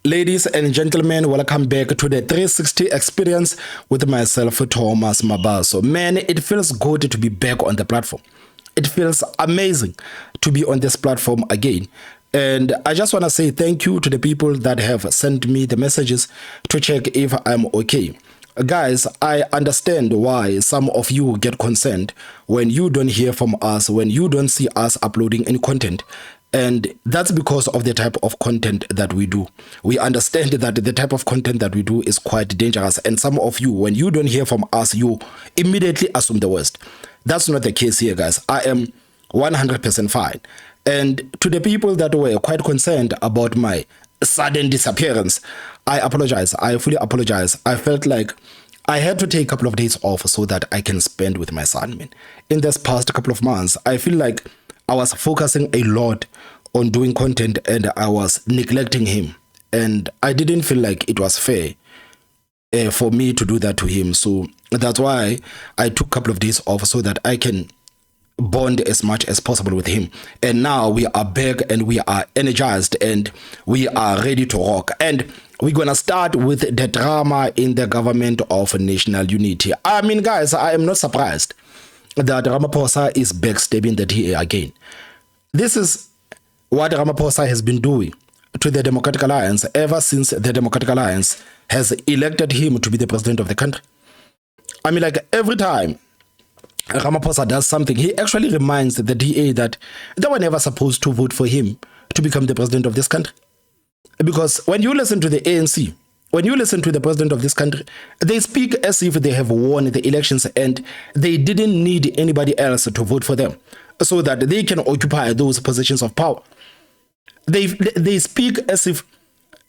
Ladies and gentlemen, welcome back to the 360 experience with myself, Thomas Mabaso. Man, it feels good to be back on the platform. It feels amazing to be on this platform again. And I just want to say thank you to the people that have sent me the messages to check if I'm okay. Guys, I understand why some of you get concerned when you don't hear from us, when you don't see us uploading any content. And that's because of the type of content that we do. We understand that the type of content that we do is quite dangerous. And some of you, when you don't hear from us, you immediately assume the worst. That's not the case here, guys. I am 100% fine. And to the people that were quite concerned about my sudden disappearance, I apologize. I fully apologize. I felt like I had to take a couple of days off so that I can spend with my son, man. In this past couple of months, I feel like I was focusing a lot on doing content and I was neglecting him. And I didn't feel like it was fair for me to do that to him. So that's why I took a couple of days off so that I can bond as much as possible with him. And now we are back and we are energized and we are ready to rock. And we're going to start with the drama in the government of national unity. I mean, guys, I am not surprised that Ramaphosa is backstabbing the DA again. This is what Ramaphosa has been doing to the Democratic Alliance ever since the Democratic Alliance has elected him to be the president of the country. I mean, like every time Ramaphosa does something, he actually reminds the DA that they were never supposed to vote for him to become the president of this country. Because when you listen to the ANC, when you listen to the president of this country, they speak as if they have won the elections and they didn't need anybody else to vote for them so that they can occupy those positions of power. They speak as if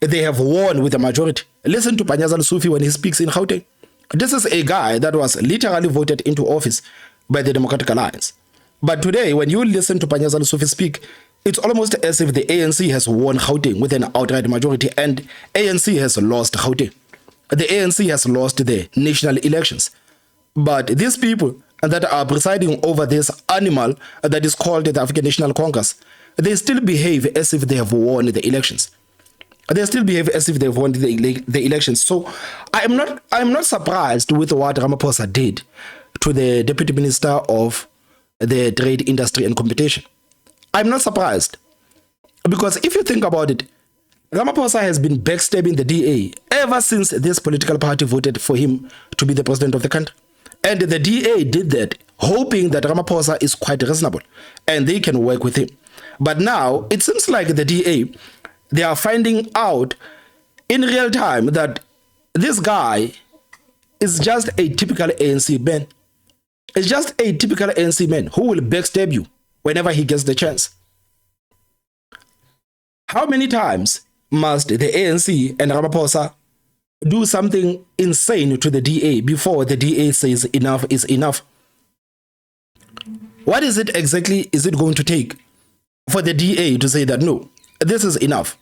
they have won with a majority. Listen to Panyaza Sufi when he speaks in Gauteng. This is a guy that was literally voted into office by the Democratic Alliance. But today, when you listen to Panyaza Sufi speak, it's almost as if the ANC has won Gauteng with an outright majority and ANC has lost Gauteng. The ANC has lost the national elections. But these people that are presiding over this animal that is called the African National Congress, they still behave as if they have won the elections. They still behave as if they've won the elections. So I'm not surprised with what Ramaphosa did to the Deputy Minister of the Trade, Industry and Competition. I'm not surprised. Because if you think about it, Ramaphosa has been backstabbing the DA ever since this political party voted for him to be the president of the country. And the DA did that, hoping that Ramaphosa is quite reasonable and they can work with him. But now it seems like the DA, they are finding out in real time that this guy is just a typical ANC man. It's just a typical ANC man who will backstab you whenever he gets the chance. How many times must the ANC and Ramaphosa do something insane to the DA before the DA says enough is enough? What is it exactly is it going to take for the DA to say that no, this is enough?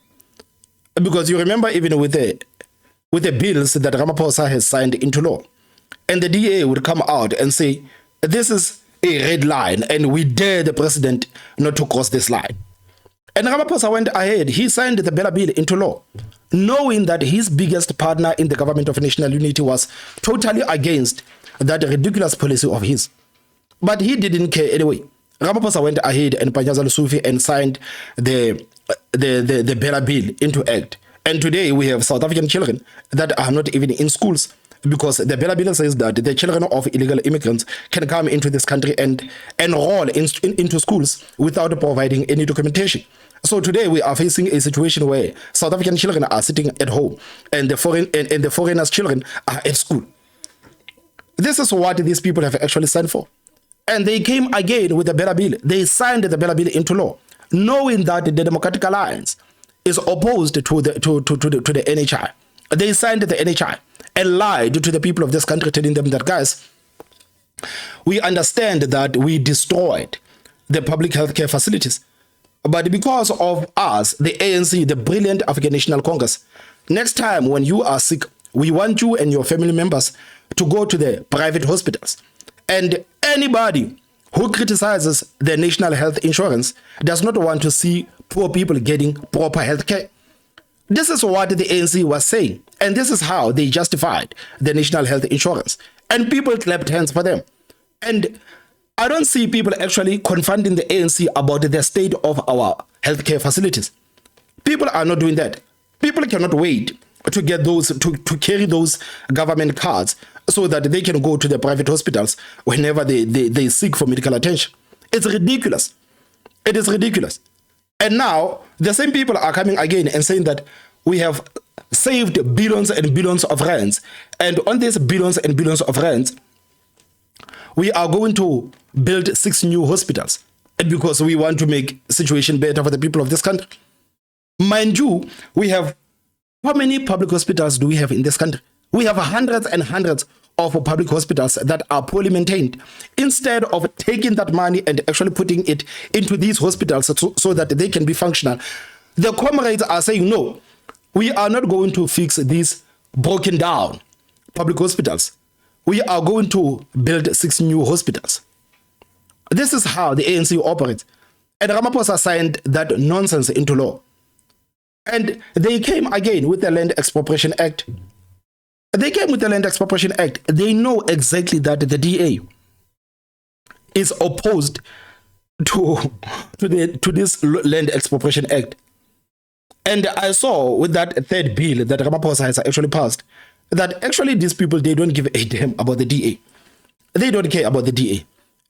Because you remember even with the bills that Ramaphosa has signed into law, and the DA would come out and say, this is a red line and we dare the president not to cross this line. And Ramaphosa went ahead, he signed the Bella Bill into law, knowing that his biggest partner in the government of national unity was totally against that ridiculous policy of his. But he didn't care anyway. Ramaphosa went ahead and Panyaza Sufi and signed the Bella Bill into act. And today we have South African children that are not even in schools because the Bella Bill says that the children of illegal immigrants can come into this country and enroll into schools without providing any documentation. So today we are facing a situation where South African children are sitting at home and the foreigners' children are at school. This is what these people have actually signed for. And they came again with the Bella Bill. They signed the Bella Bill into law, knowing that the Democratic Alliance is opposed to the NHI. They signed the NHI and lied to the people of this country, telling them that, guys, we understand that we destroyed the public healthcare facilities. But because of us, the ANC, the brilliant African National Congress, next time when you are sick, we want you and your family members to go to the private hospitals. And anybody who criticizes the national health insurance does not want to see poor people getting proper health care. This is what the ANC was saying, and this is how they justified the national health insurance. And people clapped hands for them. And I don't see people actually confronting the ANC about the state of our healthcare facilities. People are not doing that. People cannot wait to get those, to carry those government cards so that they can go to the private hospitals whenever they seek for medical attention. It's ridiculous. It is ridiculous. And now the same people are coming again and saying that we have saved billions and billions of rands. And on these billions and billions of rands, we are going to build 6 new hospitals because we want to make the situation better for the people of this country. Mind you, we have, how many public hospitals do we have in this country? We have hundreds and hundreds of public hospitals that are poorly maintained. Instead of taking that money and actually putting it into these hospitals so that they can be functional, the comrades are saying, no, we are not going to fix these broken down public hospitals. We are going to build 6 new hospitals. This is how the ANC operates. And Ramaphosa signed that nonsense into law. And they came again with the Land Expropriation Act. They came with the Land Expropriation Act. They know exactly that the DA is opposed to this Land Expropriation Act. And I saw with that third bill that Ramaphosa has actually passed, that actually these people, they don't give a damn about the DA. They don't care about the DA.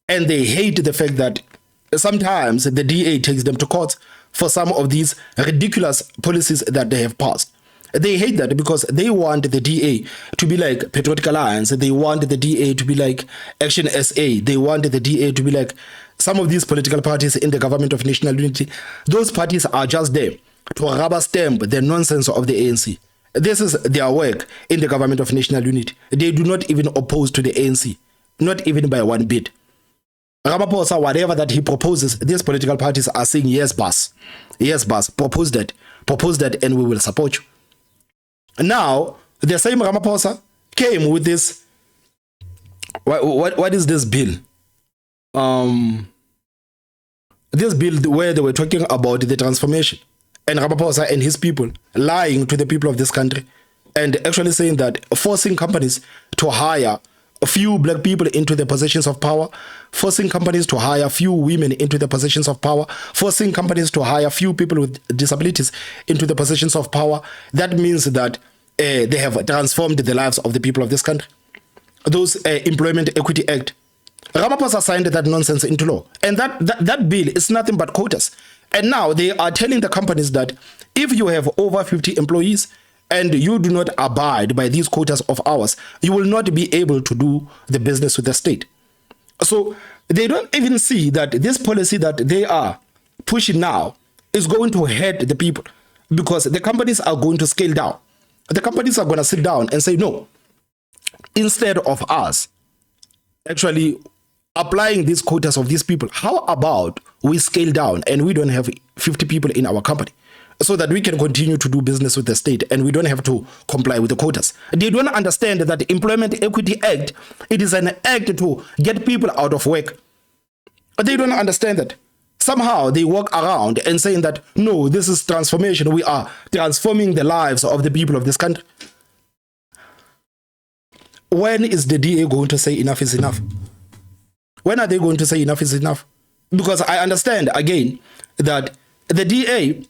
And they hate the fact that sometimes the DA takes them to court for some of these ridiculous policies that they have passed. They hate that because they want the DA to be like Patriotic Alliance. They want the DA to be like Action SA. They want the DA to be like some of these political parties in the government of national unity. Those parties are just there to rubber stamp the nonsense of the ANC. This is their work in the government of national unity. They do not even oppose to the ANC, not even by one bit. Ramaphosa, whatever that he proposes, these political parties are saying, yes, boss. Yes, boss, propose that, and we will support you. Now, the same Ramaphosa came with this, what is this bill? This bill where they were talking about the transformation, and Ramaphosa and his people lying to the people of this country and actually saying that forcing companies to hire a few black people into the positions of power, forcing companies to hire few women into the positions of power, forcing companies to hire few people with disabilities into the positions of power. That means that they have transformed the lives of the people of this country. Those Employment Equity Act, Ramaphosa signed that nonsense into law. And that bill is nothing but quotas. And now they are telling the companies that if you have over 50 employees, and you do not abide by these quotas of ours, you will not be able to do the business with the state. So they don't even see that this policy that they are pushing now is going to hurt the people because the companies are going to scale down. The companies are going to sit down and say, no, instead of us actually applying these quotas of these people, how about we scale down and we don't have 50 people in our company, so that we can continue to do business with the state and we don't have to comply with the quotas. They don't understand that the Employment Equity Act, it is an act to get people out of work. They don't understand that. Somehow they walk around and saying that, no, this is transformation. We are transforming the lives of the people of this country. When is the DA going to say enough is enough? When are they going to say enough is enough? Because I understand, again, that the DA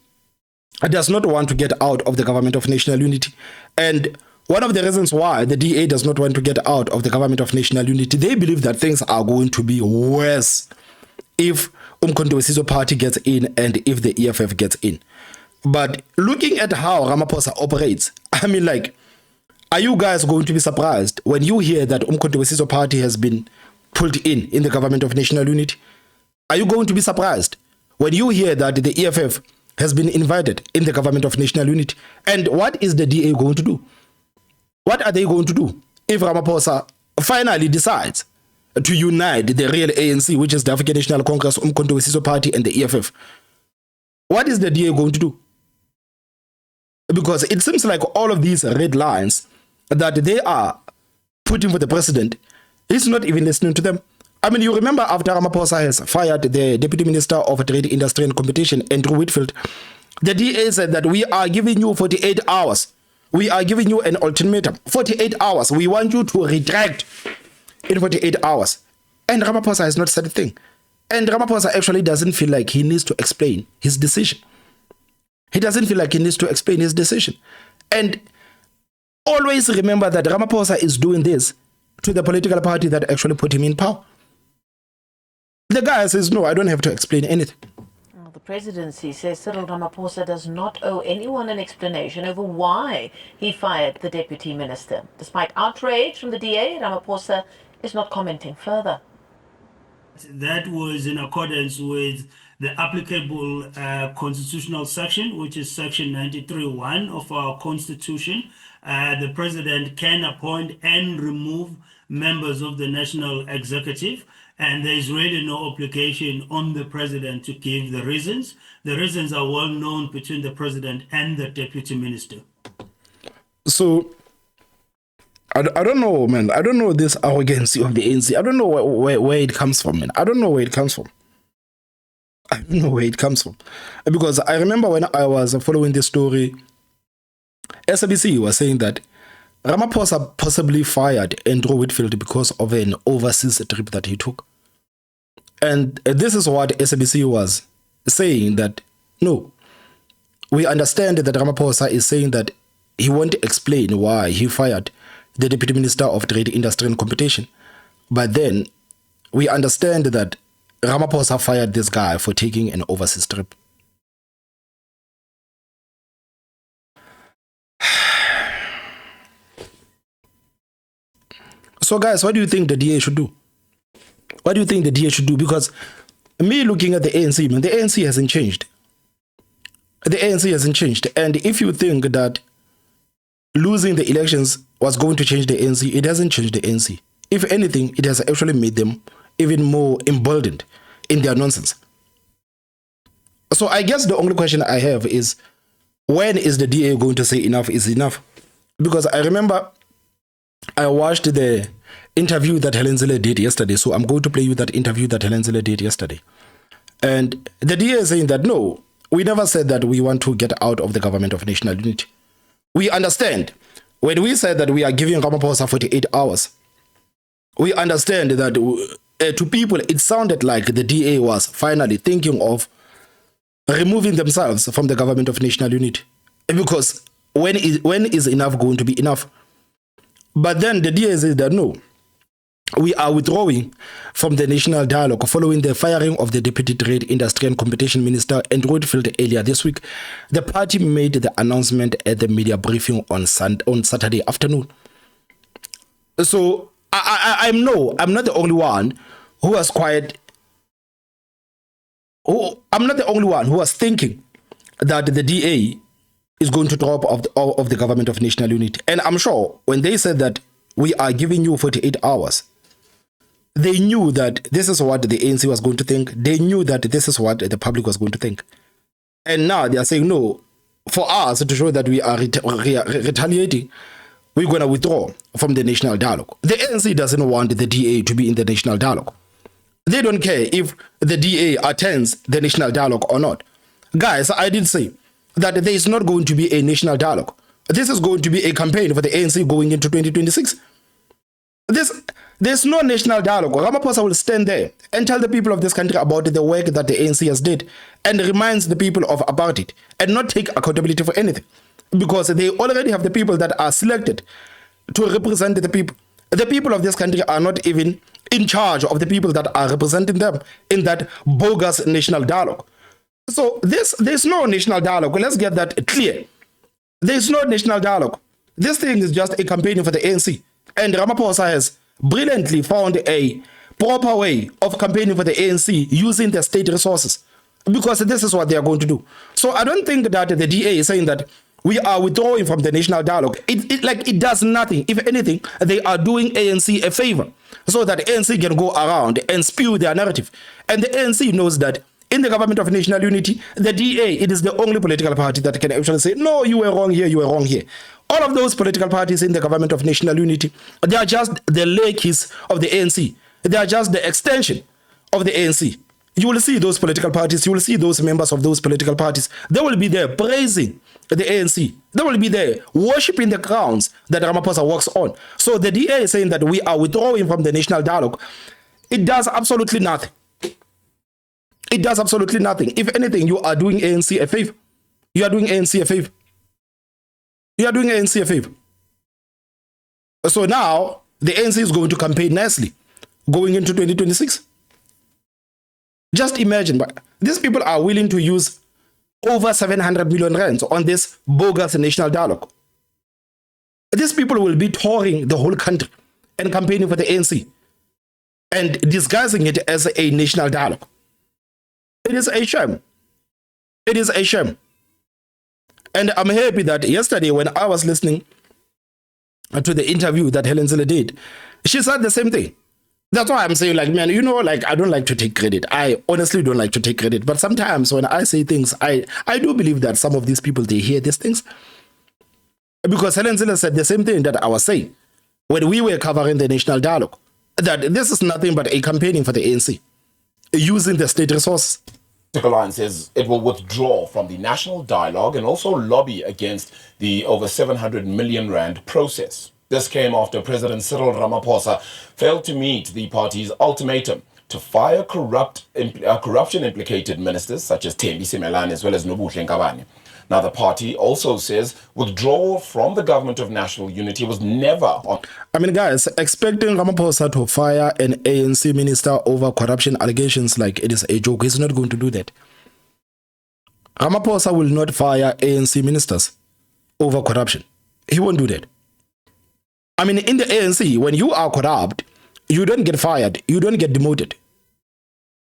does not want to get out of the government of national unity. And one of the reasons why the DA does not want to get out of the government of national unity, they believe that things are going to be worse if Umkhonto party gets in and if the EFF gets in. But looking at how Ramaphosa operates, I mean, like, are you guys going to be surprised when you hear that Umkhonto party has been pulled in the government of national unity? Are you going to be surprised when you hear that the EFF has been invited in the government of national unity? And what is the DA going to do? What are they going to do if Ramaphosa finally decides to unite the real ANC, which is the African National Congress, Umkhonto party, and the EFF? What is the DA going to do? Because it seems like all of these red lines that they are putting for the president, he's not even listening to them. I mean, you remember after Ramaphosa has fired the Deputy Minister of Trade, Industry and Competition, Andrew Whitfield, The DA said that we are giving you 48 hours. We are giving you an ultimatum. 48 hours. We want you to retract in 48 hours. And Ramaphosa has not said a thing. And Ramaphosa actually doesn't feel like he needs to explain his decision. He doesn't feel like he needs to explain his decision. And always remember that Ramaphosa is doing this to the political party that actually put him in power. The guy says, no, I don't have to explain anything. Well, the presidency says Cyril Ramaphosa does not owe anyone an explanation over why he fired the deputy minister. Despite outrage from the DA, Ramaphosa is not commenting further. That was in accordance with the applicable constitutional section, which is section 93(1) of our constitution. The president can appoint and remove members of the national executive, and there is really no obligation on the president to give the reasons. The reasons are well known between the president and the deputy minister. So I don't know, man. I don't know this arrogancy of the ANC. I don't know where it comes from, man. I don't know where it comes from. I don't know where it comes from. Because I remember when I was following this story, SABC was saying that Ramaphosa possibly fired Andrew Whitfield because of an overseas trip that he took. And this is what SABC was saying, that no, we understand that Ramaphosa is saying that he won't explain why he fired the Deputy Minister of Trade, Industry and Competition. But then we understand that Ramaphosa fired this guy for taking an overseas trip. So guys, what do you think the DA should do? What do you think the DA should do? Because me looking at the ANC, man, the ANC hasn't changed. The ANC hasn't changed. And if you think that losing the elections was going to change the ANC, it hasn't changed the ANC. If anything, it has actually made them even more emboldened in their nonsense. So I guess the only question I have is, when is the DA going to say enough is enough? Because I remember I watched the interview that Helen Zille did yesterday. So I'm going to play you that interview that Helen Zille did yesterday. And the DA is saying that, no, we never said that we want to get out of the government of national unity. We understand. When we said that we are giving Ramaphosa 48 hours, we understand that to people, it sounded like the DA was finally thinking of removing themselves from the government of national unity. Because when is enough going to be enough? But then the DA says that no, we are withdrawing from the national dialogue following the firing of the Deputy Trade, Industry and Competition Minister Andrew Whitfield earlier this week. The party made the announcement at the media briefing on Saturday afternoon. So I'm not the only one who was quiet. I'm not the only one who was thinking that the DA is going to drop of the government of national unity. And I'm sure when they said that we are giving you 48 hours, they knew that this is what the ANC was going to think. They knew that this is what the public was going to think. And now they are saying, no, for us to show that we are retaliating, we're going to withdraw from the national dialogue. The ANC doesn't want the DA to be in the national dialogue. They don't care if the DA attends the national dialogue or not. Guys, I did say that there is not going to be a national dialogue. This is going to be a campaign for the ANC going into 2026. There's no national dialogue. Ramaphosa will stand there and tell the people of this country about the work that the ANC has did and reminds the people about it and not take accountability for anything, because they already have the people that are selected to represent the people. The people of this country are not even in charge of the people that are representing them in that bogus national dialogue. So there's no national dialogue. Let's get that clear. There's no national dialogue. This thing is just a campaign for the ANC. And Ramaphosa has brilliantly found a proper way of campaigning for the ANC using their state resources, because this is what they are going to do. So I don't think that the DA is saying that we are withdrawing from the national dialogue. It does nothing. If anything, they are doing ANC a favor so that ANC can go around and spew their narrative. And the ANC knows that in the government of national unity, the DA, it is the only political party that can actually say, no, you were wrong here, you were wrong here. All of those political parties in the government of national unity, they are just the lackeys of the ANC. They are just the extension of the ANC. You will see those political parties, you will see those members of those political parties. They will be there praising the ANC. They will be there worshipping the grounds that Ramaphosa works on. So the DA is saying that we are withdrawing from the national dialogue. It does absolutely nothing. It does absolutely nothing. If anything, you are doing ANC a favor. You are doing ANC a favor. You are doing ANC a favor. So now, the ANC is going to campaign nicely going into 2026. Just imagine, but these people are willing to use over 700 million rands on this bogus national dialogue. These people will be touring the whole country and campaigning for the ANC and disguising it as a national dialogue. It is a shame. It is a shame. And I'm happy that yesterday when I was listening to the interview that Helen Zille did, she said the same thing. That's why I'm saying, like, man, you know, like, I don't like to take credit. I honestly don't like to take credit. But sometimes when I say things, I do believe that some of these people, they hear these things. Because Helen Zille said the same thing that I was saying when we were covering the national dialogue, that this is nothing but a campaigning for the ANC, using the state resources. Line says it will withdraw from the national dialogue and also lobby against the over 700 million rand process. This came after President Cyril Ramaphosa failed to meet the party's ultimatum to fire corruption-implicated ministers such as Thembi Simelane as well as Nobuhle Nkabane. Now, the party also says withdrawal from the government of national unity was never on. I mean, guys, expecting Ramaphosa to fire an ANC minister over corruption allegations like it is a joke, he's not going to do that. Ramaphosa will not fire ANC ministers over corruption. He won't do that. I mean, in the ANC, when you are corrupt, you don't get fired, you don't get demoted.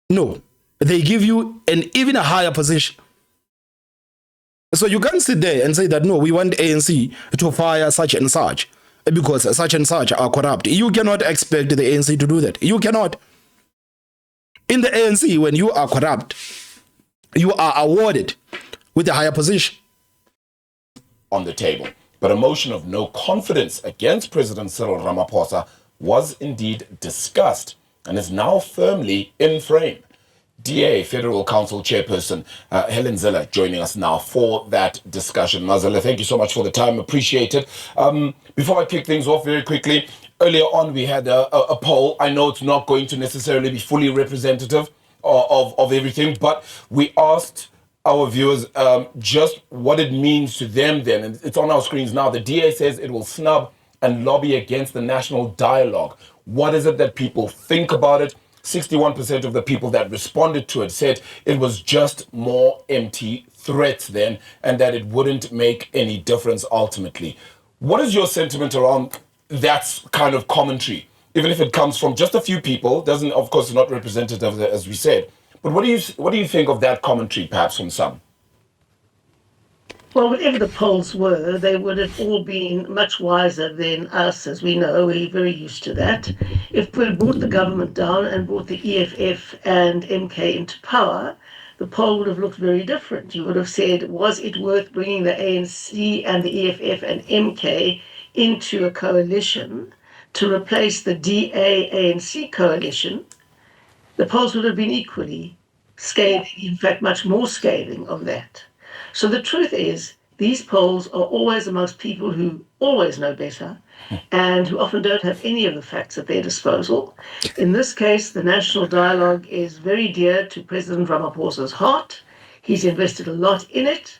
No, they give you an even a higher position. So you can't sit there and say that, no, we want ANC to fire such and such because such and such are corrupt. You cannot expect the ANC to do that. You cannot. In the ANC, when you are corrupt, you are awarded with a higher position. On the table. But a motion of no confidence against President Cyril Ramaphosa was indeed discussed and is now firmly in frame. DA Federal Council Chairperson Helen Zille joining us now for that discussion. Mazile, thank you so much for the time. Appreciate it. Before I kick things off very quickly, earlier on we had a poll. I know it's not going to necessarily be fully representative of everything, but we asked our viewers just what it means to them then. And it's on our screens now. The DA says it will snub and lobby against the national dialogue. What is it that people think about it? 61% of the people that responded to it said it was just more empty threats then and that it wouldn't make any difference ultimately. What is your sentiment around that kind of commentary? Even if it comes from just a few people, doesn't, of course, not representative as we said. But what do you think of that commentary, perhaps from some? Well, whatever the polls were, they would have all been much wiser than us, as we know. We're very used to that. If we brought the government down and brought the EFF and MK into power, the poll would have looked very different. You would have said, was it worth bringing the ANC and the EFF and MK into a coalition to replace the DA-ANC coalition? The polls would have been equally scathing, in fact, much more scathing of that. So the truth is, these polls are always amongst people who always know better and who often don't have any of the facts at their disposal. In this case, the national dialogue is very dear to President Ramaphosa's heart. He's invested a lot in it.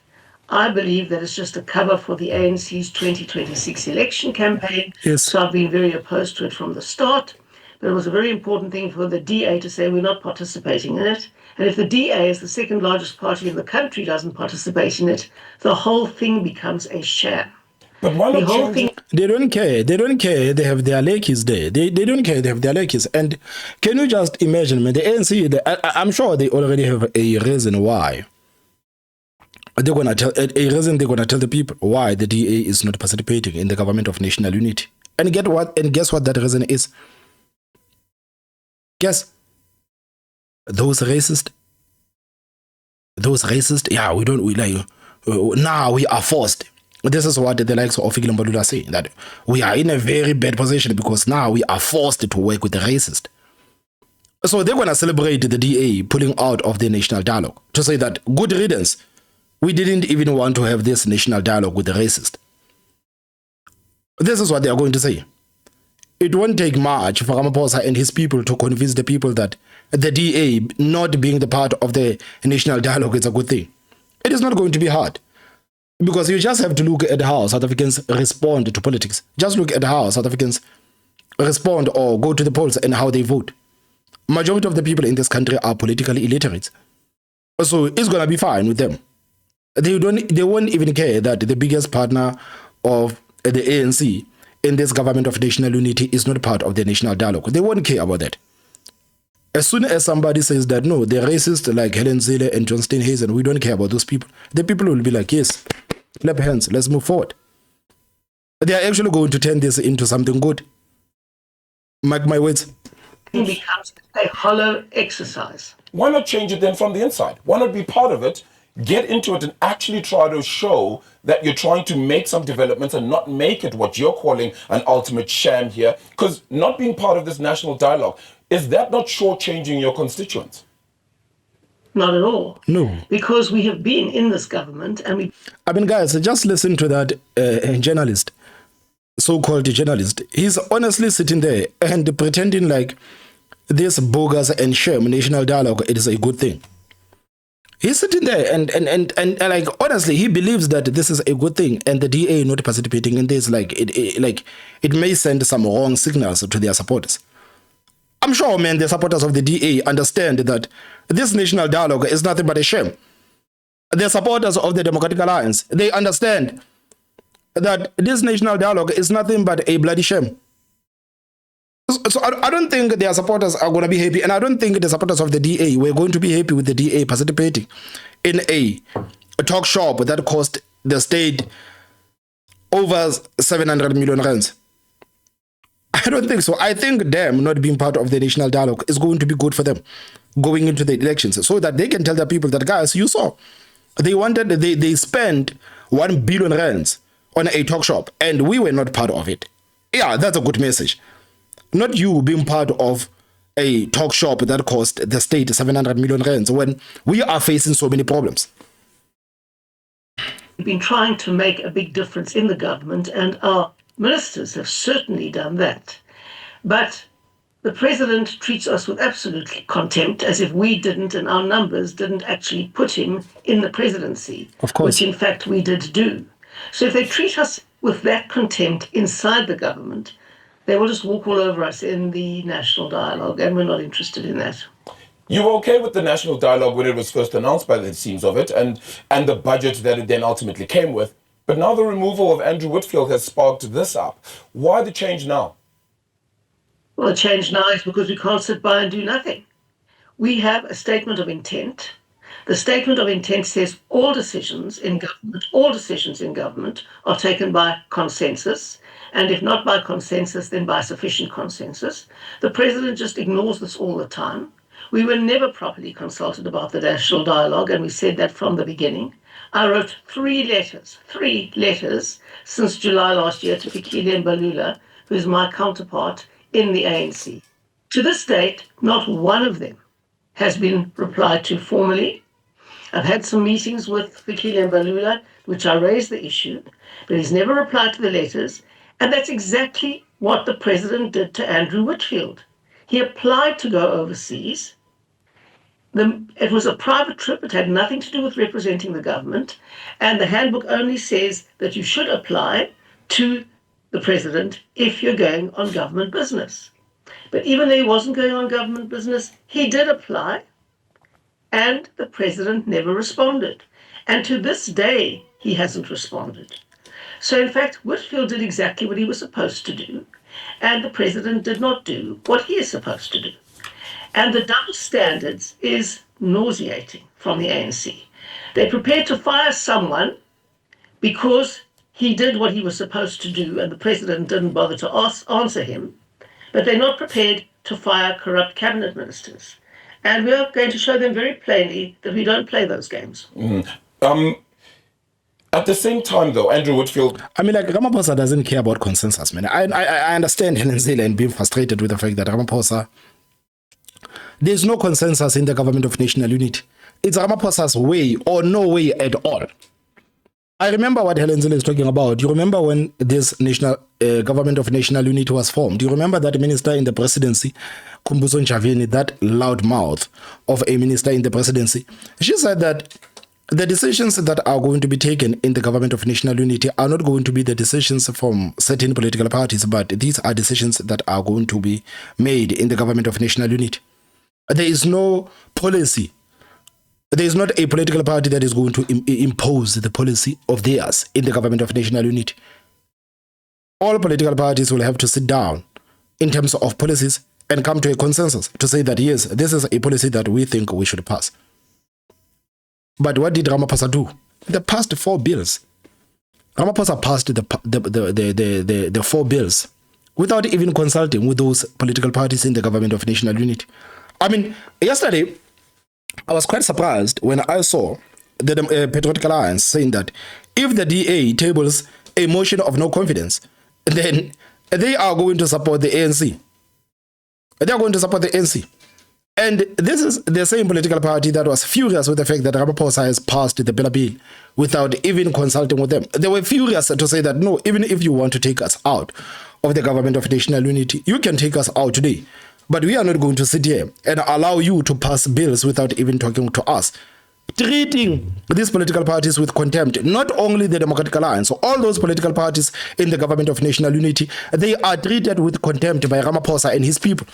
I believe that it's just a cover for the ANC's 2026 election campaign. Yes. So I've been very opposed to it from the start. But it was a very important thing for the DA to say we're not participating in it. And if the DA, as the second largest party in the country, doesn't participate in it, the whole thing becomes a sham. But why The not whole change thing. They don't care. They don't care. They have their lackeys there. They don't care. They have their lackeys. And can you just imagine, man, the ANC, I'm sure they already have a reason why. They're gonna tell the people why the DA is not participating in the government of national unity. And guess what that reason is? Guess. Those racist, yeah, now we are forced. This is what the likes of Fikile Mbalula are saying, that we are in a very bad position because now we are forced to work with the racist. So they're going to celebrate the DA pulling out of the national dialogue to say that good riddance. We didn't even want to have this national dialogue with the racist. This is what they are going to say. It won't take much for Ramaphosa and his people to convince the people that the DA not being the part of the national dialogue is a good thing. It is not going to be hard. Because you just have to look at how South Africans respond to politics. Just look at how South Africans respond or go to the polls and how they vote. Majority of the people in this country are politically illiterate. So it's going to be fine with them. They won't even care that the biggest partner of the ANC in this government of national unity is not part of the national dialogue. They won't care about that. As soon as somebody says that, no, they're racist like Helen Zille and John Steenhuisen, we don't care about those people, the people will be like, yes, clap hands, let's move forward. They are actually going to turn this into something good. Mark my words. It becomes a hollow exercise. Why not change it then from the inside? Why not be part of it, get into it and actually try to show that you're trying to make some developments and not make it what you're calling an ultimate sham here? Because not being part of this national dialogue, is that not shortchanging your constituents? Not at all. No. Because we have been in this government and we... I mean, guys, just listen to that journalist, so-called journalist. He's honestly sitting there and pretending like this bogus and sham national dialogue, it is a good thing. He's sitting there and like, honestly, he believes that this is a good thing, and the DA not participating in this, like it may send some wrong signals to their supporters. I'm sure, man, the supporters of the DA understand that this national dialogue is nothing but a shame. The supporters of the Democratic Alliance, they understand that this national dialogue is nothing but a bloody shame. So I don't think their supporters are going to be happy, and I don't think the supporters of the DA were going to be happy with the DA participating in a talk shop that cost the state over 700 million rands. I don't think so. I think them not being part of the national dialogue is going to be good for them going into the elections, so that they can tell the people that, guys, you saw, they spent 1 billion rands on a talk shop, and we were not part of it. Yeah, that's a good message. Not you being part of a talk shop that cost the state 700 million rands when we are facing so many problems. We've been trying to make a big difference in the government, and our ministers have certainly done that. But the president treats us with absolute contempt, as if we didn't and our numbers didn't actually put him in the presidency. Of course. Which in fact we did do. So if they treat us with that contempt inside the government, they will just walk all over us in the national dialogue, and we're not interested in that. You were okay with the national dialogue when it was first announced, by the seams of it, and the budget that it then ultimately came with. But now the removal of Andrew Whitfield has sparked this up. Why the change now? Well, the change now is because we can't sit by and do nothing. We have a statement of intent. The statement of intent says all decisions in government are taken by consensus. And if not by consensus, then by sufficient consensus. The president just ignores this all the time. We were never properly consulted about the national dialogue, and we said that from the beginning. I wrote 3 letters since July last year to Fikile Mbalula, who is my counterpart in the ANC. To this date, not one of them has been replied to formally. I've had some meetings with Fikile Mbalula, which I raised the issue, but he's never replied to the letters. And that's exactly what the president did to Andrew Whitfield. He applied to go overseas. It was a private trip. It had nothing to do with representing the government. And the handbook only says that you should apply to the president if you're going on government business. But even though he wasn't going on government business, he did apply. And the president never responded. And to this day, he hasn't responded. So, in fact, Whitfield did exactly what he was supposed to do, and the president did not do what he is supposed to do. And the double standards is nauseating from the ANC. They're prepared to fire someone because he did what he was supposed to do, and the president didn't bother to answer him, but they're not prepared to fire corrupt cabinet ministers. And we are going to show them very plainly that we don't play those games. At the same time, though, Andrew Whitfield... I mean, like, Ramaphosa doesn't care about consensus, man. I understand Helen Zille and being frustrated with the fact that Ramaphosa There's no consensus in the government of national unity. It's Ramaphosa's way or no way at all. I remember what Helen Zille is talking about. You remember when this national government of national unity was formed? Do you remember that minister in the presidency, Kumbuzo Nchavini, that loud mouth of a minister in the presidency? She said that the decisions that are going to be taken in the government of national unity are not going to be the decisions from certain political parties, but these are decisions that are going to be made in the government of national unity. There is no policy. There is not a political party that is going to impose the policy of theirs in the government of national unity. All political parties will have to sit down in terms of policies and come to a consensus to say that, yes, this is a policy that we think we should pass. But what did Ramaphosa do? They passed 4 bills. Ramaphosa passed the 4 bills without even consulting with those political parties in the government of national unity. I mean, yesterday, I was quite surprised when I saw the Patriotic Alliance saying that if the DA tables a motion of no confidence, then they are going to support the ANC. They are going to support the ANC. And this is the same political party that was furious with the fact that Ramaphosa has passed the bill without even consulting with them. They were furious to say that, no, even if you want to take us out of the government of national unity, you can take us out today. But we are not going to sit here and allow you to pass bills without even talking to us. Treating these political parties with contempt, not only the Democratic Alliance, all those political parties in the government of national unity, they are treated with contempt by Ramaphosa and his people.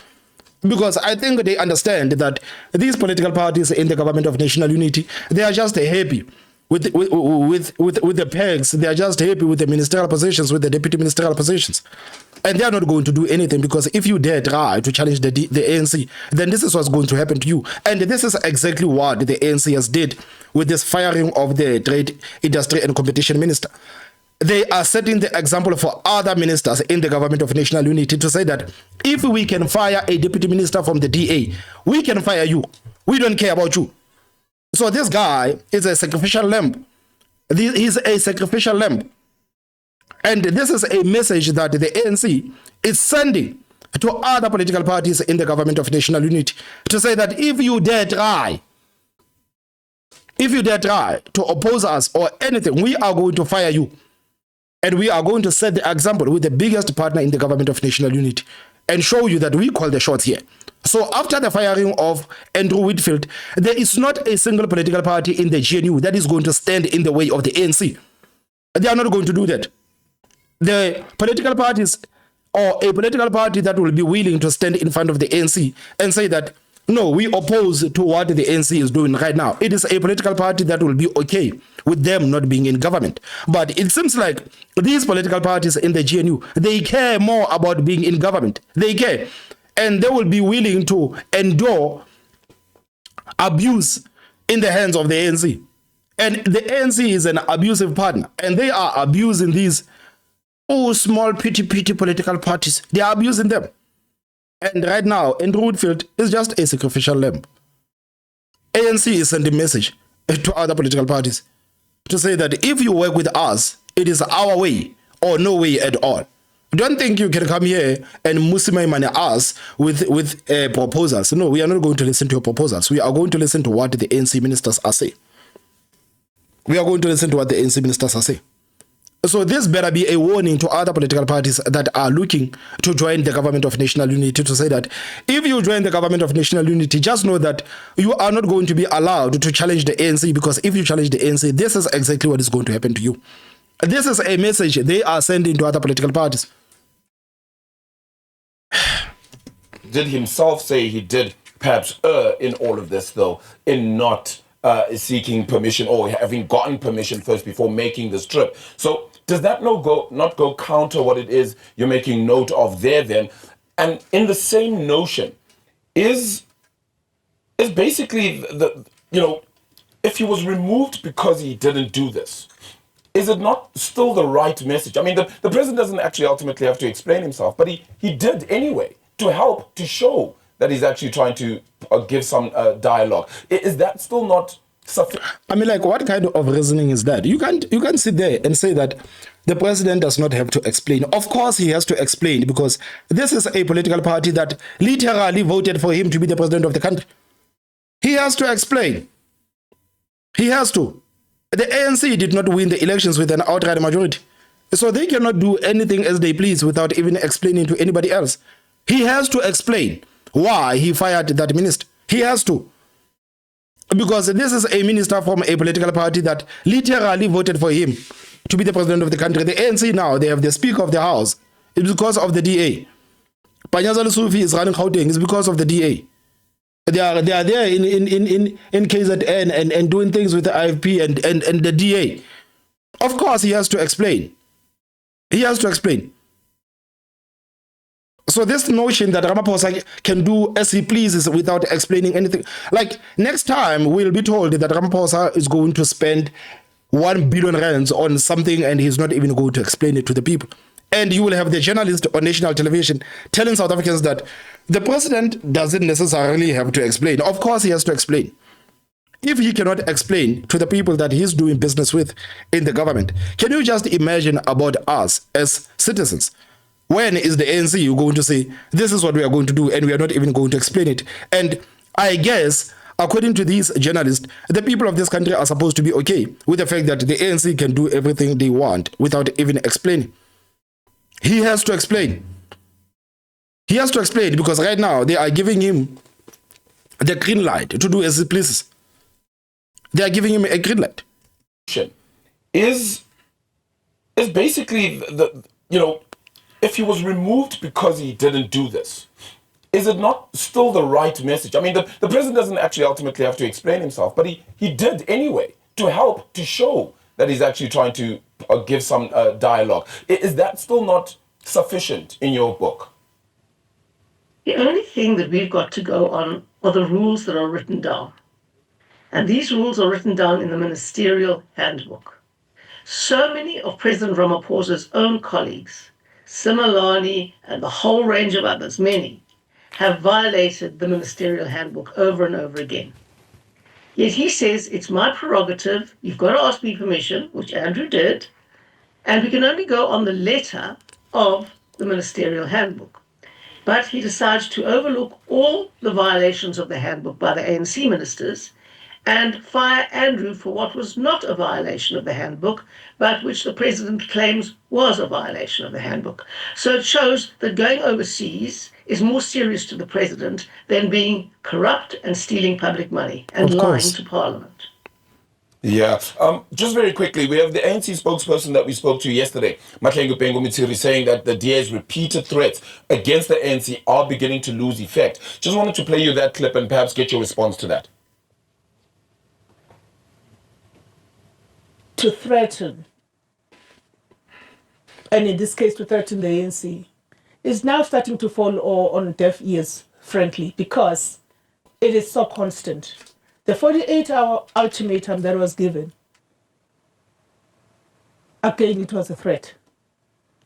Because I think they understand that these political parties in the government of national unity, they are just happy with the pegs. They are just happy with the ministerial positions, with the deputy ministerial positions. And they are not going to do anything, because if you dare try to challenge the ANC, then this is what's going to happen to you. And this is exactly what the ANC has did with this firing of the Trade, Industry and Competition Minister. They are setting the example for other ministers in the government of national unity to say that if we can fire a deputy minister from the DA, we can fire you. We don't care about you. So this guy is a sacrificial lamb. He's a sacrificial lamb. And this is a message that the ANC is sending to other political parties in the government of national unity to say that if you dare try to oppose us or anything, we are going to fire you. And we are going to set the example with the biggest partner in the government of national unity and show you that we call the shots here. So after the firing of Andrew Whitfield, there is not a single political party in the GNU that is going to stand in the way of the ANC. They are not going to do that. The political parties, or a political party that will be willing to stand in front of the ANC and say that, no, we oppose to what the ANC is doing right now. It is a political party that will be okay with them not being in government. But it seems like these political parties in the GNU, they care more about being in government. They care. And they will be willing to endure abuse in the hands of the ANC. And the ANC is an abusive partner. And they are abusing these small, petty political parties. They are abusing them. And right now, Andrew Whitfield is just a sacrificial lamb. ANC is sending a message to other political parties to say that if you work with us, it is our way or no way at all. Don't think you can come here and Musimai us with proposals. No, we are not going to listen to your proposals. We are going to listen to what the ANC ministers are saying. We are going to listen to what the ANC ministers are saying. So this better be a warning to other political parties that are looking to join the government of national unity, to say that if you join the government of national unity, just know that you are not going to be allowed to challenge the ANC, because if you challenge the ANC, this is exactly what is going to happen to you. This is a message they are sending to other political parties. Did himself say he did perhaps in all of this, though, in not seeking permission or having gotten permission first before making this trip? So does that not go counter what it is you're making note of there then? And in the same notion, is basically if he was removed because he didn't do this, is it not still the right message? I mean, the president doesn't actually ultimately have to explain himself, but he did anyway, to help, to show that he's actually trying to give some dialogue. Is that still not sufficient? I mean, like, what kind of reasoning is that? You can't sit there and say that the president does not have to explain. Of course, he has to explain because this is a political party that literally voted for him to be the president of the country. He has to explain. He has to. The ANC did not win the elections with an outright majority. So they cannot do anything as they please without even explaining to anybody else. He has to explain why he fired that minister. He has to. Because this is a minister from a political party that literally voted for him to be the president of the country. The ANC now, they have the Speaker of the House. It's because of the DA. Panyaza Lusufi is running Gauteng. It's because of the DA. They are there in KZN and doing things with the IFP and the DA. Of course, he has to explain. He has to explain. So this notion that Ramaphosa can do as he pleases without explaining anything. Like next time we'll be told that Ramaphosa is going to spend 1 billion rands on something and he's not even going to explain it to the people. And you will have the journalist on national television telling South Africans that the president doesn't necessarily have to explain. Of course he has to explain. If he cannot explain to the people that he's doing business with in the government, can you just imagine about us as citizens? When is the ANC going to say, this is what we are going to do, and we are not even going to explain it? And I guess, according to these journalists, the people of this country are supposed to be okay with the fact that the ANC can do everything they want without even explaining. He has to explain. He has to explain because right now they are giving him the green light to do as he pleases. They are giving him a green light. Is basically if he was removed because he didn't do this, is it not still the right message? I mean, the president doesn't actually ultimately have to explain himself, but he did anyway to help, to show that he's actually trying to give some dialogue. Is that still not sufficient in your book? The only thing that we've got to go on are the rules that are written down. And these rules are written down in the ministerial handbook. So many of President Ramaphosa's own colleagues, Simelane and the whole range of others, many, have violated the ministerial handbook over and over again. Yet he says, it's my prerogative, you've got to ask me permission, which Andrew did, and we can only go on the letter of the ministerial handbook. But he decides to overlook all the violations of the handbook by the ANC ministers and fire Andrew for what was not a violation of the handbook, but which the president claims was a violation of the handbook. So it shows that going overseas is more serious to the president than being corrupt and stealing public money and lying to parliament. Yeah. Just very quickly, we have the ANC spokesperson that we spoke to yesterday, Mahlengu Mitsiri, saying that the DA's repeated threats against the ANC are beginning to lose effect. Just wanted to play you that clip and perhaps get your response to that. To threaten, and in this case to threaten the ANC, is now starting to fall on deaf ears, frankly, because it is so constant. The 48-hour ultimatum that was given, again, it was a threat.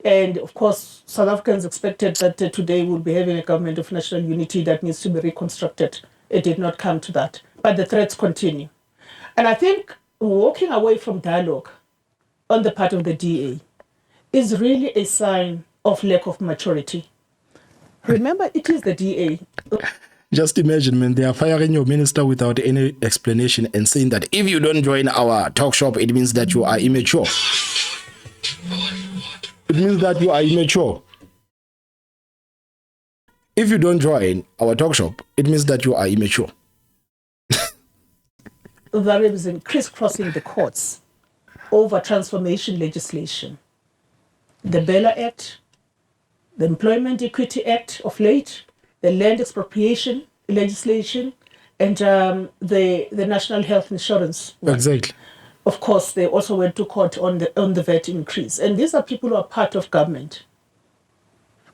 And of course, South Africans expected that today we'll be having a government of national unity that needs to be reconstructed. It did not come to that, but the threats continue. And I think walking away from dialogue on the part of the DA is really a sign of lack of maturity. Remember, it is the DA. Just imagine, man, they are firing your minister without any explanation and saying that if you don't join our talk shop, it means that you are immature. It means that you are immature. If you don't join our talk shop, it means that you are immature. There is crisscrossing the courts over transformation legislation. The Bella Act, the Employment Equity Act of late, the land expropriation legislation, and the National Health Insurance one. Exactly. Of course, they also went to court on the VAT increase. And these are people who are part of government.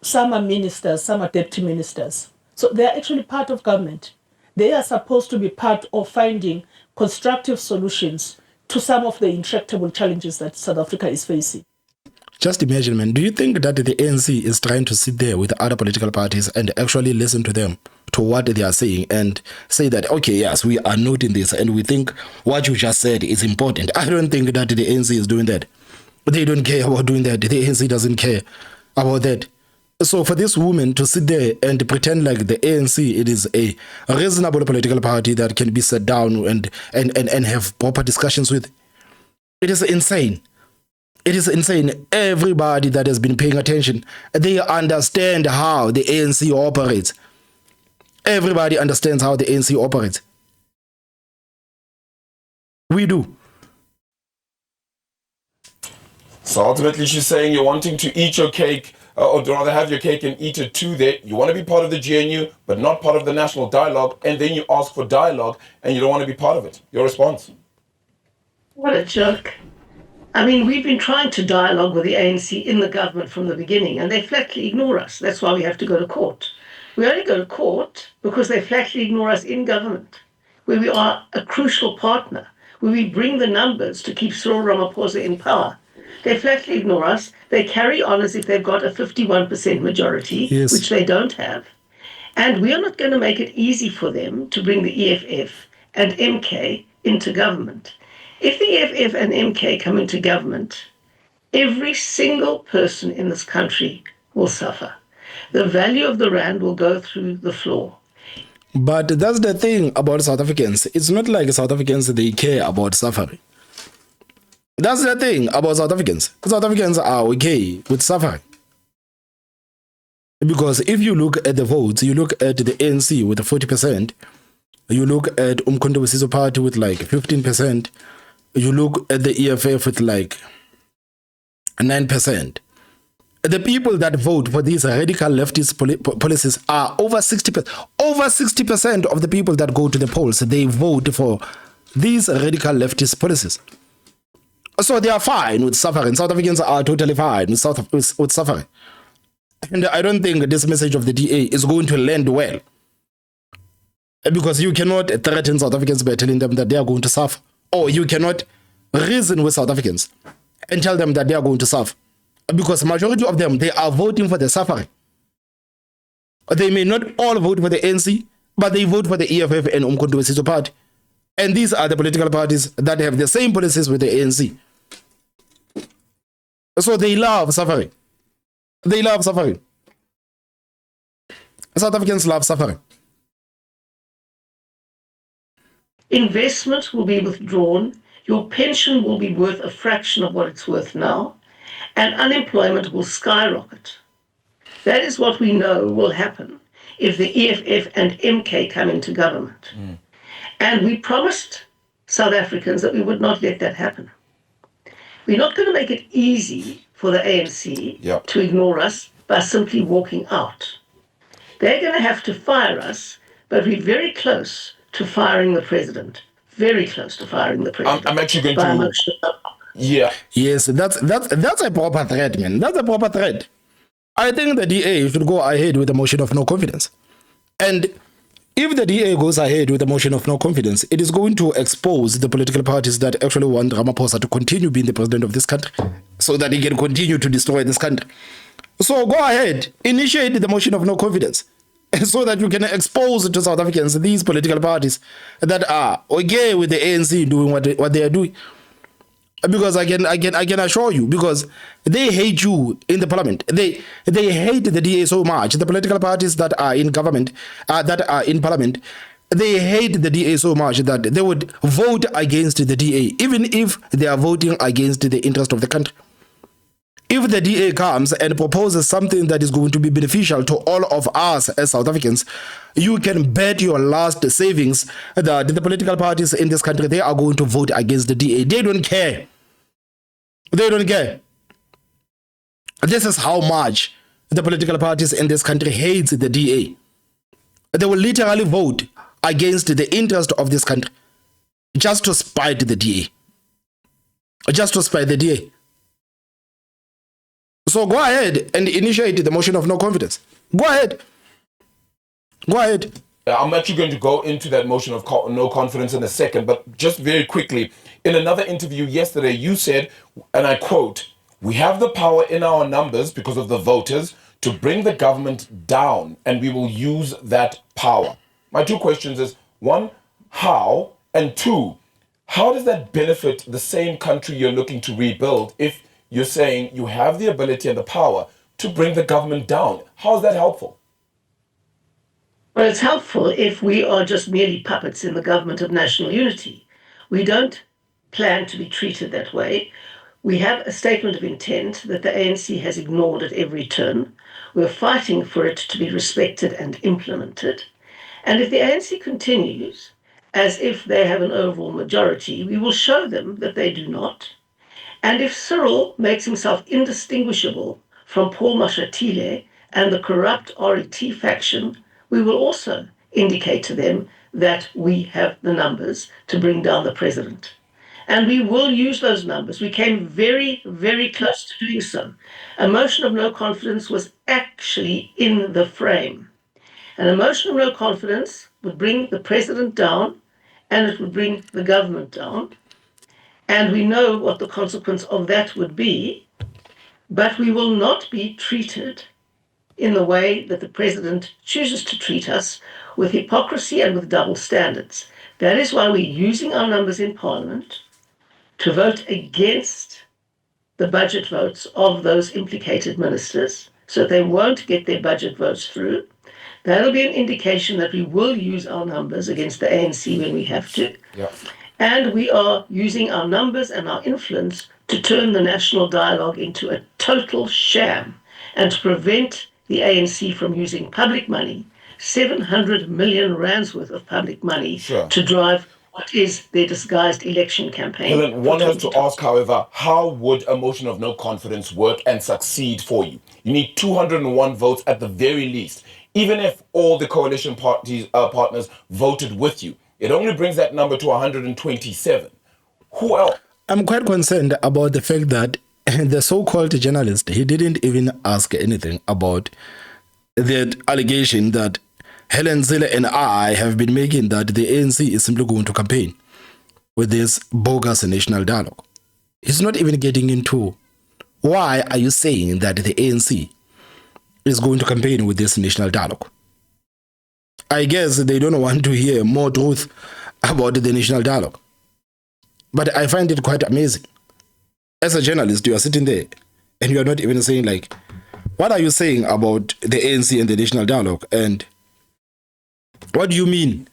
Some are ministers, some are deputy ministers. So they are actually part of government. They are supposed to be part of finding constructive solutions to some of the intractable challenges that South Africa is facing. Just imagine, man, do you think that the ANC is trying to sit there with other political parties and actually listen to them, to what they are saying, and say that, okay, yes, we are noting this and we think what you just said is important? I don't think that the ANC is doing that. They don't care about doing that. The ANC doesn't care about that. So for this woman to sit there and pretend like the ANC, it is a reasonable political party that can be sat down and have proper discussions with, it is insane. It is insane. Everybody that has been paying attention, they understand how the ANC operates. Everybody understands how the ANC operates. We do. So ultimately, she's saying you're wanting to eat your cake, or rather have your cake and eat it too there. You want to be part of the GNU, but not part of the national dialogue, and then you ask for dialogue, and you don't want to be part of it. Your response? What a joke. I mean, we've been trying to dialogue with the ANC in the government from the beginning, and they flatly ignore us. That's why we have to go to court. We only go to court because they flatly ignore us in government, where we are a crucial partner, where we bring the numbers to keep Cyril Ramaphosa in power. They flatly ignore us. They carry on as if they've got a 51% majority, yes, which they don't have. And we are not going to make it easy for them to bring the EFF and MK into government. If the EFF and MK come into government, every single person in this country will suffer. The value of the rand will go through the floor. But that's the thing about South Africans. It's not like South Africans, they care about suffering. That's the thing about South Africans. South Africans are okay with suffering. Because if you look at the votes, you look at the ANC with 40%, you look at Umkhonto we Sizwe Party with like 15%, you look at the EFF with like 9%. The people that vote for these radical leftist policies are over 60%. Over 60% of the people that go to the polls, they vote for these radical leftist policies. So they are fine with suffering. South Africans are totally fine with suffering. And I don't think this message of the DA is going to land well. Because you cannot threaten South Africans by telling them that they are going to suffer. Or you cannot reason with South Africans and tell them that they are going to suffer. Because majority of them, they are voting for the suffering. They may not all vote for the ANC, but they vote for the EFF and Umkhonto we Sizwe Party. And these are the political parties that have the same policies with the ANC. So they love suffering. They love suffering. South Africans love suffering. Investment will be withdrawn. Your pension will be worth a fraction of what it's worth now. And unemployment will skyrocket. That is what we know will happen if the EFF and MK come into government. And we promised South Africans that we would not let that happen. We're not going to make it easy for the ANC to ignore us by simply walking out. They're going to have to fire us, but we're very close to firing the president. Very close to firing the president. I'm actually going to... Yeah. Yes, that's a proper threat, man. That's a proper threat. I think the DA should go ahead with a motion of no confidence. And if the DA goes ahead with a motion of no confidence, it is going to expose the political parties that actually want Ramaphosa to continue being the president of this country so that he can continue to destroy this country. So go ahead, initiate the motion of no confidence so that you can expose to South Africans these political parties that are okay with the ANC doing what they are doing. Because I can assure you, because they hate you in the parliament. They hate the DA so much. The political parties that are in government, that are in parliament, they hate the DA so much that they would vote against the DA, even if they are voting against the interest of the country. If the DA comes and proposes something that is going to be beneficial to all of us as South Africans, you can bet your last savings that the political parties in this country, they are going to vote against the DA. They don't care. They don't care. This is how much the political parties in this country hate the DA. They will literally vote against the interest of this country just to spite the DA. Just to spite the DA. So go ahead and initiate the motion of no confidence. Go ahead. Go ahead. I'm actually going to go into that motion of no confidence in a second, but just very quickly, in another interview yesterday, you said, and I quote, "We have the power in our numbers because of the voters to bring the government down, and we will use that power." My two questions is, one, how? And two, how does that benefit the same country you're looking to rebuild if you're saying you have the ability and the power to bring the government down. How is that helpful? Well, it's helpful if we are just merely puppets in the government of national unity. We don't plan to be treated that way. We have a statement of intent that the ANC has ignored at every turn. We're fighting for it to be respected and implemented. And if the ANC continues as if they have an overall majority, we will show them that they do not. And if Cyril makes himself indistinguishable from Paul Mashatile and the corrupt RET faction, we will also indicate to them that we have the numbers to bring down the president. And we will use those numbers. We came very, very close to doing so. A motion of no confidence was actually in the frame. And a motion of no confidence would bring the president down and it would bring the government down. And we know what the consequence of that would be, but we will not be treated in the way that the president chooses to treat us, with hypocrisy and with double standards. That is why we're using our numbers in Parliament to vote against the budget votes of those implicated ministers, so they won't get their budget votes through. That'll be an indication that we will use our numbers against the ANC when we have to. Yeah. And we are using our numbers and our influence to turn the national dialogue into a total sham and to prevent the ANC from using public money, 700 million rands worth of public money, to drive what is their disguised election campaign. Helen, one has to ask, however, how would a motion of no confidence work and succeed for you? You need 201 votes at the very least. Even if all the coalition partners voted with you, it only brings that number to 127. Who else? I'm quite concerned about the fact that the so-called journalist, he didn't even ask anything about the allegation that Helen Zille and I have been making, that the ANC is simply going to campaign with this bogus national dialogue. He's not even getting into why are you saying that the ANC is going to campaign with this national dialogue. I guess they don't want to hear more truth about the national dialogue. But I find it quite amazing. As a journalist, you are sitting there and you are not even saying, like, what are you saying about the ANC and the national dialogue? And what do you mean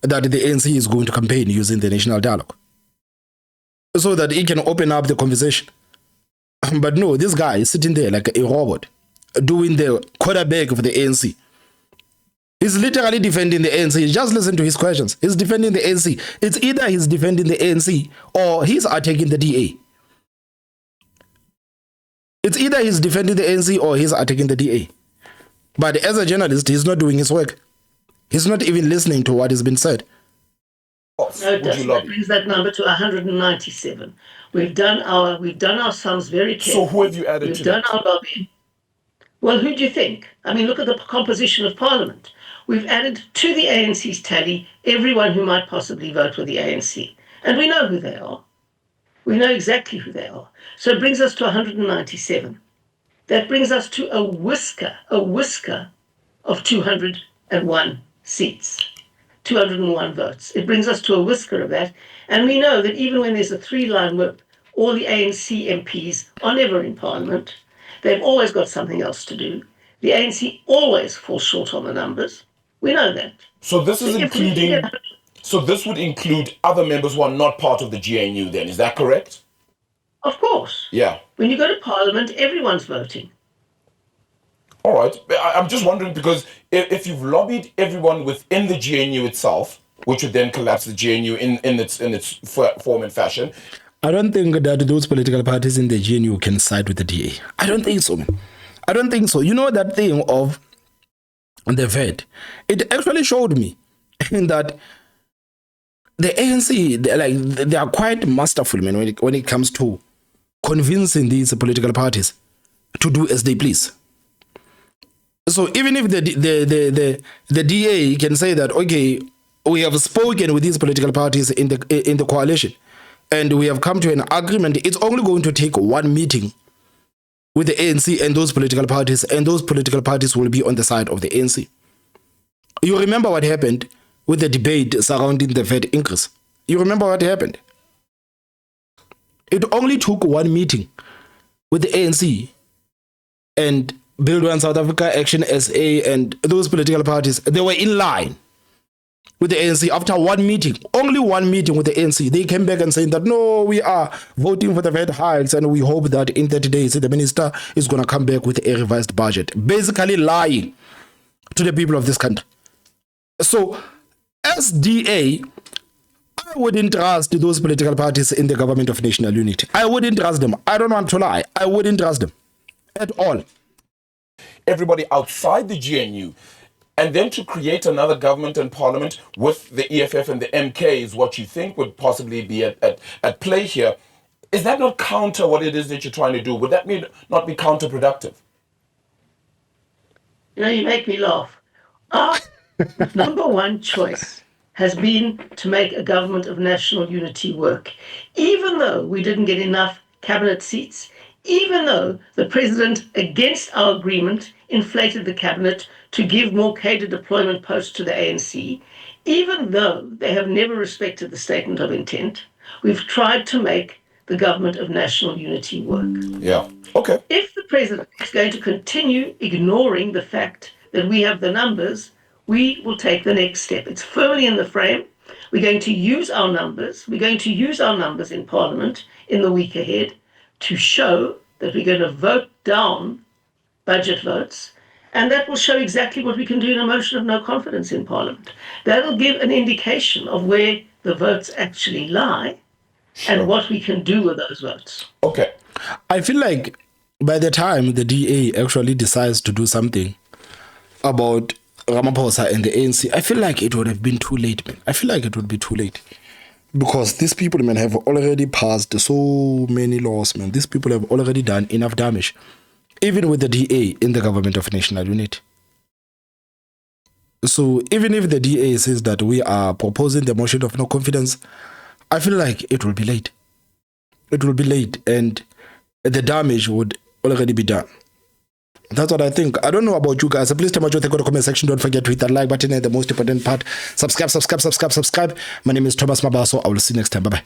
that the ANC is going to campaign using the national dialogue? So that it can open up the conversation. But no, this guy is sitting there like a robot, doing the quarterback of the ANC. He's literally defending the ANC. Just listen to his questions. He's defending the ANC. It's either he's defending the ANC or he's attacking the DA. It's either he's defending the ANC or he's attacking the DA. But as a journalist, he's not doing his work. He's not even listening to what has been said. No, it doesn't. That brings that number to 197. We've done our sums very carefully. So who have you added to that? We've done our lobbying. Well, who do you think? I mean, look at the composition of Parliament. We've added to the ANC's tally everyone who might possibly vote with the ANC. And we know who they are. We know exactly who they are. So it brings us to 197. That brings us to a whisker of 201 seats, 201 votes. It brings us to a whisker of that. And we know that even when there's a three-line whip, all the ANC MPs are never in Parliament. They've always got something else to do. The ANC always falls short on the numbers. We know that. So this is including... So this would include other members who are not part of the GNU then, is that correct? Of course. Yeah. When you go to Parliament, everyone's voting. All right. I'm just wondering, because if you've lobbied everyone within the GNU itself, which would then collapse the GNU in its form and fashion. I don't think that those political parties in the GNU can side with the DA. I don't think so, man. I don't think so. You know that thing of the Fed? It actually showed me that the ANC, they are quite masterful, man, when it comes to convincing these political parties to do as they please. So even if the DA can say that, okay, we have spoken with these political parties in the coalition and we have come to an agreement, it's only going to take one meeting with the ANC and those political parties, and those political parties will be on the side of the ANC. You remember what happened with the debate surrounding the VAT increase? You remember what happened? It only took one meeting with the ANC and Build One South Africa, Action SA, and those political parties, they were in line with the ANC. After one meeting, only one meeting with the ANC, they came back and saying that, no, we are voting for the VAT hikes and we hope that in 30 days the minister is going to come back with a revised budget. Basically lying to the people of this country. So, as DA, I wouldn't trust those political parties in the government of national unity. I wouldn't trust them. I don't want to lie. I wouldn't trust them at all. Everybody outside the GNU, and then to create another government and parliament with the EFF and the MK is what you think would possibly be at play here. Is that not counter what it is that you're trying to do? Would that not be counterproductive? You know, you make me laugh. Our number one choice has been to make a government of national unity work, even though we didn't get enough cabinet seats, even though the president, against our agreement, inflated the cabinet to give more cadre deployment posts to the ANC, even though they have never respected the statement of intent, we've tried to make the government of national unity work. Yeah, okay. If the president is going to continue ignoring the fact that we have the numbers, we will take the next step. It's firmly in the frame. We're going to use our numbers. We're going to use our numbers in Parliament in the week ahead to show that we're going to vote down budget votes, and that will show exactly what we can do in a motion of no confidence in Parliament. That'll give an indication of where the votes actually lie and what we can do with those votes. Okay. I feel like by the time the DA actually decides to do something about Ramaphosa and the ANC, I feel like it would have been too late, man. I feel like it would be too late. Because these people, man, have already passed so many laws, man. These people have already done enough damage. Even with the DA in the government of national unity. So even if the DA says that we are proposing the motion of no confidence, I feel like it will be late. It will be late and the damage would already be done. That's what I think. I don't know about you guys. Please tell me what you think in the comment section. Don't forget to hit that like button and the most important part, subscribe. My name is Thomas Mabaso. I will see you next time. Bye-bye.